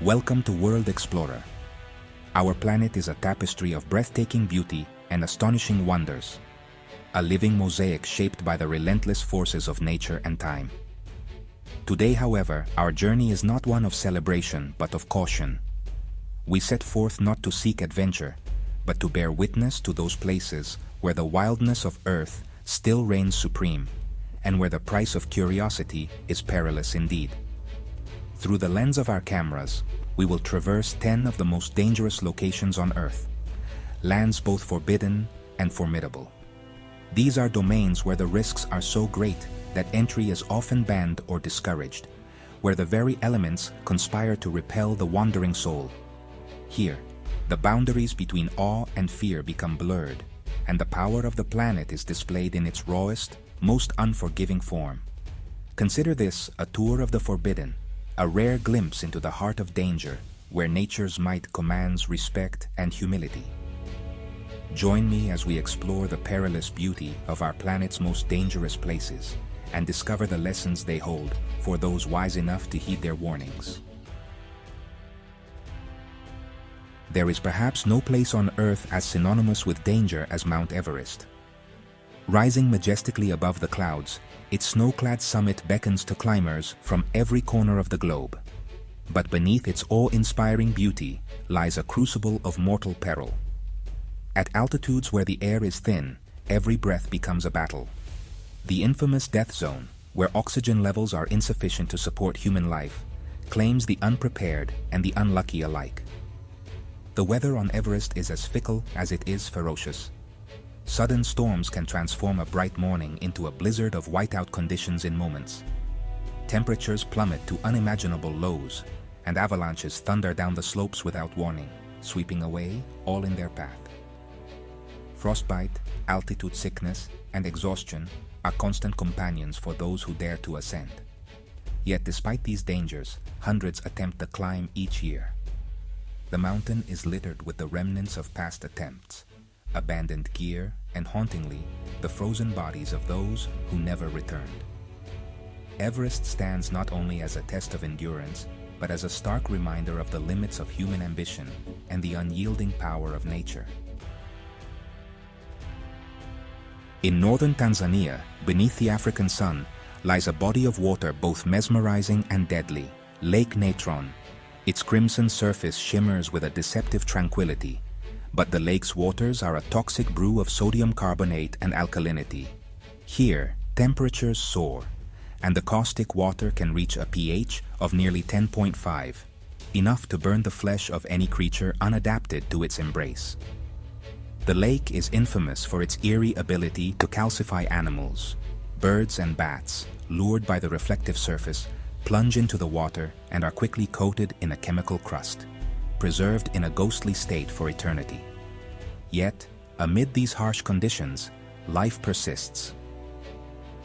Welcome to World Explorer. Our planet is a tapestry of breathtaking beauty and astonishing wonders, a living mosaic shaped by the relentless forces of nature and time. Today, however, our journey is not one of celebration but of caution. We set forth not to seek adventure, but to bear witness to those places where the wildness of Earth still reigns supreme, and where the price of curiosity is perilous indeed. Through the lens of our cameras, we will traverse 10 of the most dangerous locations on Earth, lands both forbidden and formidable. These are domains where the risks are so great that entry is often banned or discouraged, where the very elements conspire to repel the wandering soul. Here, the boundaries between awe and fear become blurred, and the power of the planet is displayed in its rawest, most unforgiving form. Consider this a tour of the forbidden, a rare glimpse into the heart of danger, where nature's might commands respect and humility. Join me as we explore the perilous beauty of our planet's most dangerous places and discover the lessons they hold for those wise enough to heed their warnings. There is perhaps no place on Earth as synonymous with danger as Mount Everest. Rising majestically above the clouds, its snow-clad summit beckons to climbers from every corner of the globe. But beneath its awe-inspiring beauty lies a crucible of mortal peril. At altitudes where the air is thin, every breath becomes a battle. The infamous death zone, where oxygen levels are insufficient to support human life, claims the unprepared and the unlucky alike. The weather on Everest is as fickle as it is ferocious. Sudden storms can transform a bright morning into a blizzard of whiteout conditions in moments. Temperatures plummet to unimaginable lows, and avalanches thunder down the slopes without warning, sweeping away all in their path. Frostbite, altitude sickness, and exhaustion are constant companions for those who dare to ascend. Yet despite these dangers, hundreds attempt the climb each year. The mountain is littered with the remnants of past attempts, abandoned gear, and hauntingly, the frozen bodies of those who never returned. Everest stands not only as a test of endurance, but as a stark reminder of the limits of human ambition and the unyielding power of nature. In northern Tanzania, beneath the African sun, lies a body of water both mesmerizing and deadly, Lake Natron. Its crimson surface shimmers with a deceptive tranquility, but the lake's waters are a toxic brew of sodium carbonate and alkalinity. Here, temperatures soar, and the caustic water can reach a pH of nearly 10.5, enough to burn the flesh of any creature unadapted to its embrace. The lake is infamous for its eerie ability to calcify animals. Birds and bats, lured by the reflective surface, plunge into the water and are quickly coated in a chemical crust, preserved in a ghostly state for eternity. Yet, amid these harsh conditions, life persists.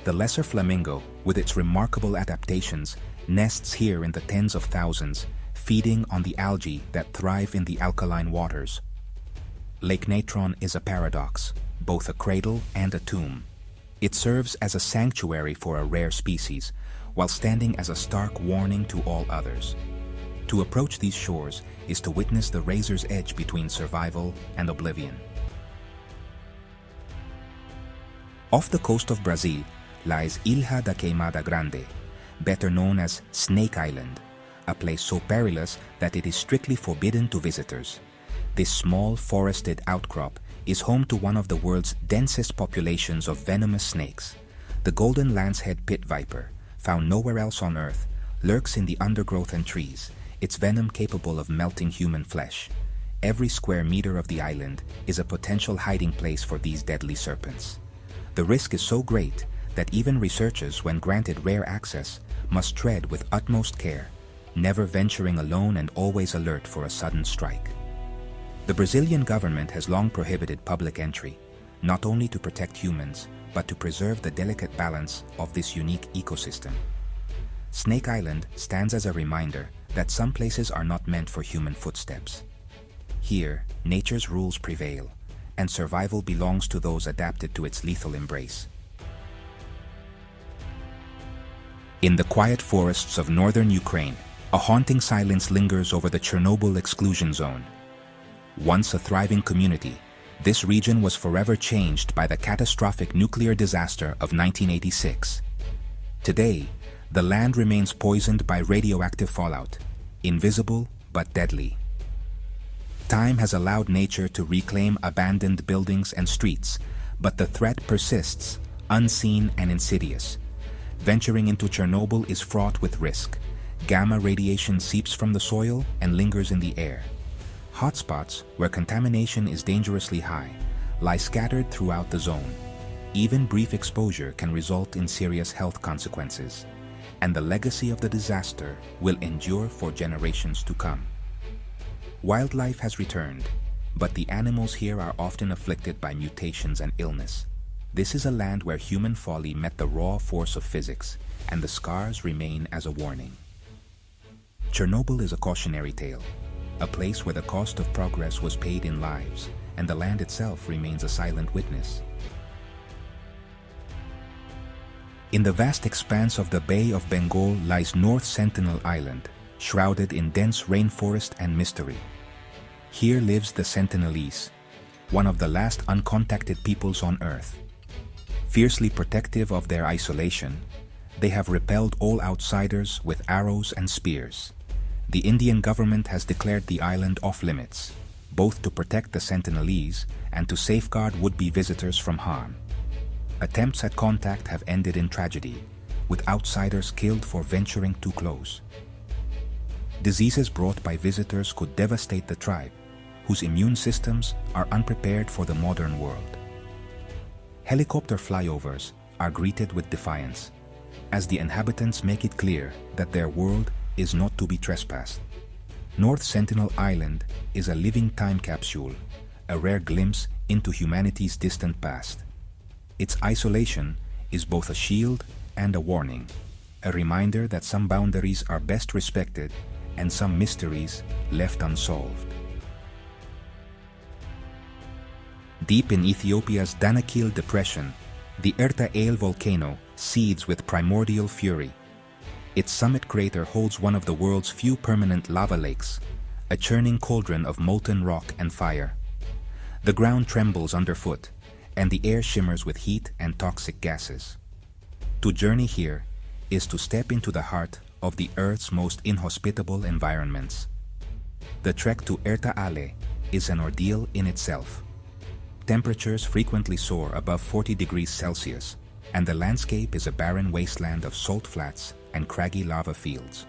The lesser flamingo, with its remarkable adaptations, nests here in the tens of thousands, feeding on the algae that thrive in the alkaline waters. Lake Natron is a paradox, both a cradle and a tomb. It serves as a sanctuary for a rare species, while standing as a stark warning to all others. To approach these shores is to witness the razor's edge between survival and oblivion. Off the coast of Brazil lies Ilha da Queimada Grande, better known as Snake Island, a place so perilous that it is strictly forbidden to visitors. This small forested outcrop is home to one of the world's densest populations of venomous snakes. The golden lancehead pit viper, found nowhere else on Earth, lurks in the undergrowth and trees, its venom capable of melting human flesh. Every square meter of the island is a potential hiding place for these deadly serpents. The risk is so great that even researchers, when granted rare access, must tread with utmost care, never venturing alone and always alert for a sudden strike. The Brazilian government has long prohibited public entry, not only to protect humans, but to preserve the delicate balance of this unique ecosystem. Snake Island stands as a reminder that some places are not meant for human footsteps. Here, nature's rules prevail, and survival belongs to those adapted to its lethal embrace. In the quiet forests of northern Ukraine, A haunting silence lingers over the Chernobyl Exclusion Zone. Once a thriving community, this region was forever changed by the catastrophic nuclear disaster of 1986. Today, the land remains poisoned by radioactive fallout, invisible but deadly. Time has allowed nature to reclaim abandoned buildings and streets, but the threat persists, unseen and insidious. Venturing into Chernobyl is fraught with risk. Gamma radiation seeps from the soil and lingers in the air. Hotspots, where contamination is dangerously high, lie scattered throughout the zone. Even brief exposure can result in serious health consequences, and the legacy of the disaster will endure for generations to come. Wildlife has returned, but the animals here are often afflicted by mutations and illness. This is a land where human folly met the raw force of physics, and the scars remain as a warning. Chernobyl is a cautionary tale, a place where the cost of progress was paid in lives, and the land itself remains a silent witness. In the vast expanse of the Bay of Bengal lies North Sentinel Island, shrouded in dense rainforest and mystery. Here lives the Sentinelese, one of the last uncontacted peoples on Earth. Fiercely protective of their isolation, they have repelled all outsiders with arrows and spears. The Indian government has declared the island off-limits, both to protect the Sentinelese and to safeguard would-be visitors from harm. Attempts at contact have ended in tragedy, with outsiders killed for venturing too close. Diseases brought by visitors could devastate the tribe, whose immune systems are unprepared for the modern world. Helicopter flyovers are greeted with defiance, as the inhabitants make it clear that their world is not to be trespassed. North Sentinel Island is a living time capsule, a rare glimpse into humanity's distant past. Its isolation is both a shield and a warning, a reminder that some boundaries are best respected and some mysteries left unsolved. Deep in Ethiopia's Danakil Depression, the Erta Ale volcano seethes with primordial fury. Its summit crater holds one of the world's few permanent lava lakes, a churning cauldron of molten rock and fire. The ground trembles underfoot, and the air shimmers with heat and toxic gases. To journey here is to step into the heart of the Earth's most inhospitable environments. The trek to Erta Ale is an ordeal in itself. Temperatures frequently soar above 40 degrees Celsius, and the landscape is a barren wasteland of salt flats and craggy lava fields.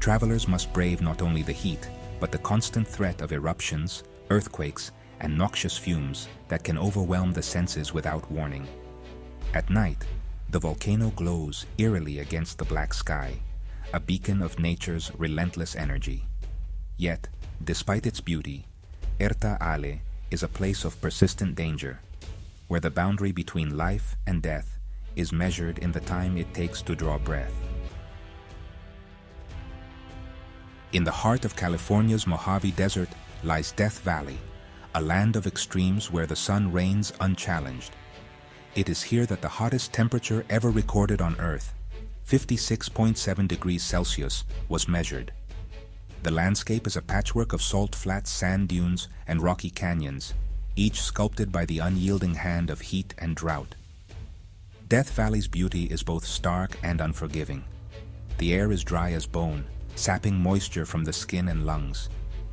Travelers must brave not only the heat, but the constant threat of eruptions, earthquakes, and noxious fumes that can overwhelm the senses without warning. At night, the volcano glows eerily against the black sky, a beacon of nature's relentless energy. Yet, despite its beauty, Erta Ale is a place of persistent danger, where the boundary between life and death is measured in the time it takes to draw breath. In the heart of California's Mojave Desert lies Death Valley, a land of extremes where the sun reigns unchallenged. It is here that the hottest temperature ever recorded on Earth, 56.7 degrees Celsius, was measured. The landscape is a patchwork of salt-flat sand dunes and rocky canyons, each sculpted by the unyielding hand of heat and drought. Death Valley's beauty is both stark and unforgiving. The air is dry as bone, sapping moisture from the skin and lungs.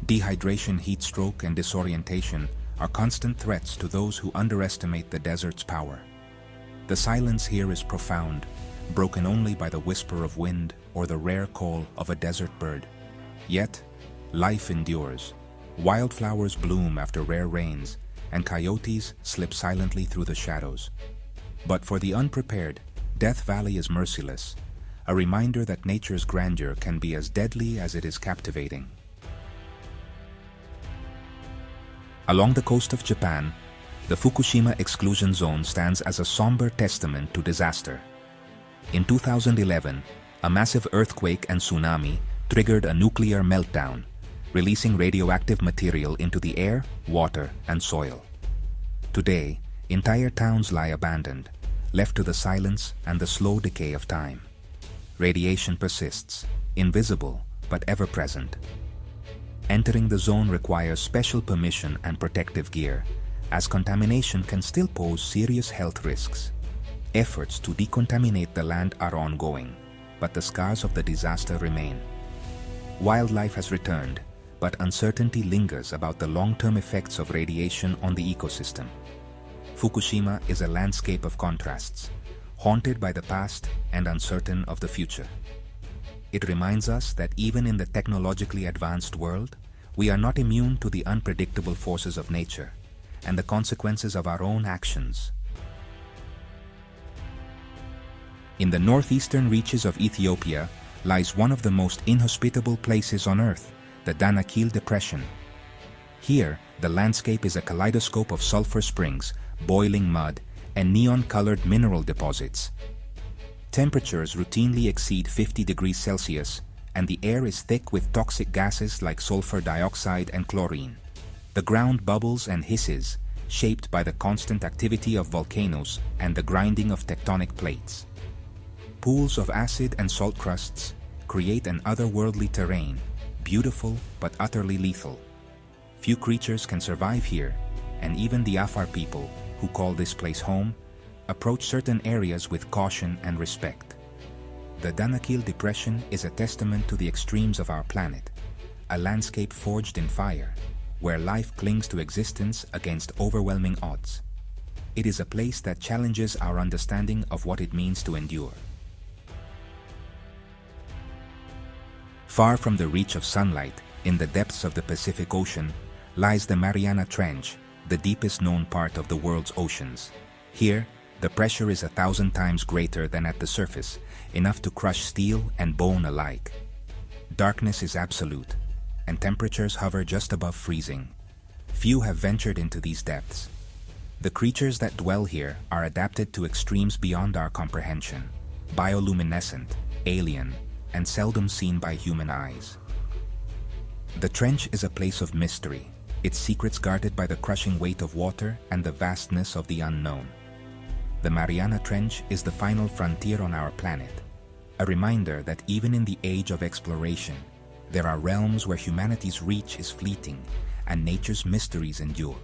Dehydration, heat stroke, and disorientation are constant threats to those who underestimate the desert's power. The silence here is profound, broken only by the whisper of wind or the rare call of a desert bird. Yet, life endures. Wildflowers bloom after rare rains, and coyotes slip silently through the shadows. But for the unprepared, Death Valley is merciless, a reminder that nature's grandeur can be as deadly as it is captivating. Along the coast of Japan, the Fukushima Exclusion Zone stands as a somber testament to disaster. In 2011, a massive earthquake and tsunami triggered a nuclear meltdown, releasing radioactive material into the air, water, and soil. Today, entire towns lie abandoned, left to the silence and the slow decay of time. Radiation persists, invisible but ever-present. Entering the zone requires special permission and protective gear, as contamination can still pose serious health risks. Efforts to decontaminate the land are ongoing, but the scars of the disaster remain. Wildlife has returned, but uncertainty lingers about the long-term effects of radiation on the ecosystem. Fukushima is a landscape of contrasts, haunted by the past and uncertain of the future. It reminds us that even in the technologically advanced world, we are not immune to the unpredictable forces of nature and the consequences of our own actions. In the northeastern reaches of Ethiopia lies one of the most inhospitable places on Earth, the Danakil Depression. Here, the landscape is a kaleidoscope of sulfur springs, boiling mud, and neon-colored mineral deposits. Temperatures routinely exceed 50 degrees Celsius, and the air is thick with toxic gases like sulfur dioxide and chlorine. The ground bubbles and hisses, shaped by the constant activity of volcanoes and the grinding of tectonic plates. Pools of acid and salt crusts create an otherworldly terrain, beautiful but utterly lethal. Few creatures can survive here, and even the Afar people, who call this place home, approach certain areas with caution and respect. The Danakil Depression is a testament to the extremes of our planet, a landscape forged in fire, where life clings to existence against overwhelming odds. It is a place that challenges our understanding of what it means to endure. Far from the reach of sunlight, in the depths of the Pacific Ocean, lies the Mariana Trench, the deepest known part of the world's oceans. Here, the pressure is 1,000 times greater than at the surface, enough to crush steel and bone alike. Darkness is absolute, and temperatures hover just above freezing. Few have ventured into these depths. The creatures that dwell here are adapted to extremes beyond our comprehension, bioluminescent, alien, and seldom seen by human eyes. The trench is a place of mystery, its secrets guarded by the crushing weight of water and the vastness of the unknown. The Mariana Trench is the final frontier on our planet, a reminder that even in the age of exploration, there are realms where humanity's reach is fleeting and nature's mysteries endure,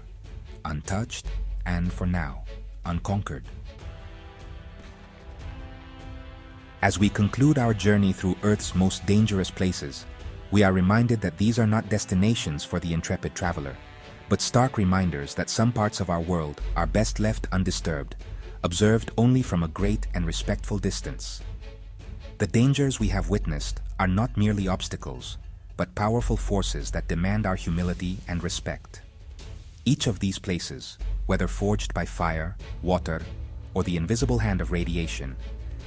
untouched and, for now, unconquered. As we conclude our journey through Earth's most dangerous places, we are reminded that these are not destinations for the intrepid traveler, but stark reminders that some parts of our world are best left undisturbed, observed only from a great and respectful distance. The dangers we have witnessed are not merely obstacles, but powerful forces that demand our humility and respect. Each of these places, whether forged by fire, water, or the invisible hand of radiation,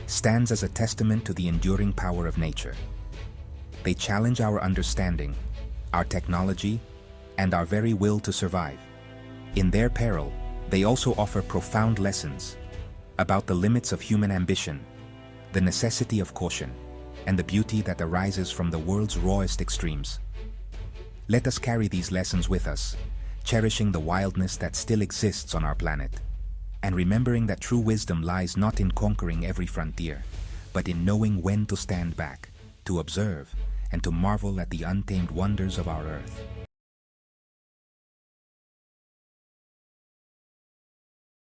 stands as a testament to the enduring power of nature. They challenge our understanding, our technology, and our very will to survive. In their peril, they also offer profound lessons about the limits of human ambition, the necessity of caution, and the beauty that arises from the world's rawest extremes. Let us carry these lessons with us, cherishing the wildness that still exists on our planet, and remembering that true wisdom lies not in conquering every frontier, but in knowing when to stand back, to observe, and to marvel at the untamed wonders of our Earth.